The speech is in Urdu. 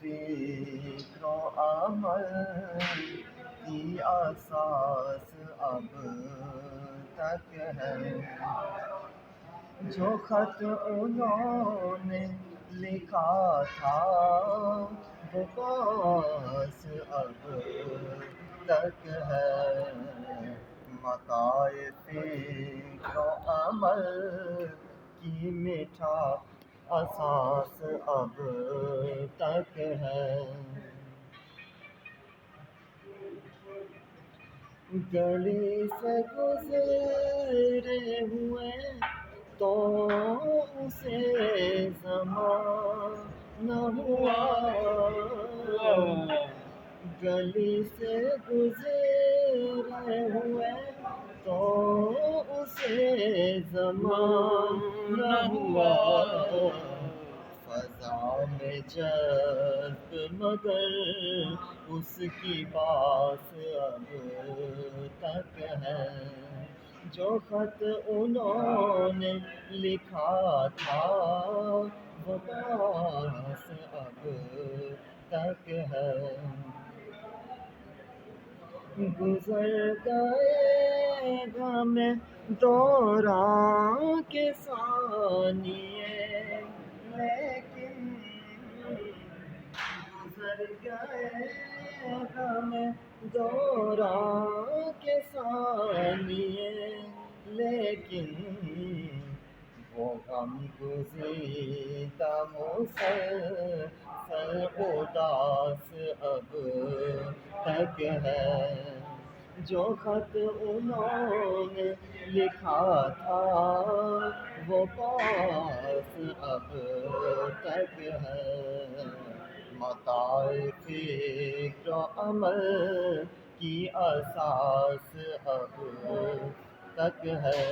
فکر و عمل کی اساس اب تک ہے، جو خط انہوں نے لکھا تھا وہ پاس اب تک ہے، متاع فکر و عمل کی میٹھا اساس اب تک ہے، گلی سے گزرے ہوئے تو اسے زمانہ ہوا، گلی سے گزرے ہوئے تو اسے زمانہ ہوا، فضا میں جذب مگر اس کی باس اب تک ہے، جو خط انہوں نے لکھا تھا وہ پاس اب تک ہے، گزر گئے غم دوران کے ثانیے، لیکن گزر گئے غم دوران کے ثانیے، لیکن وہ غم گزیدہ مسلسل اداس اب تک ہے، جو خط انہوں نے لکھا تھا وہ پاس اب تک ہے، متاع فکر و عمل کی اساس اب تک ہے۔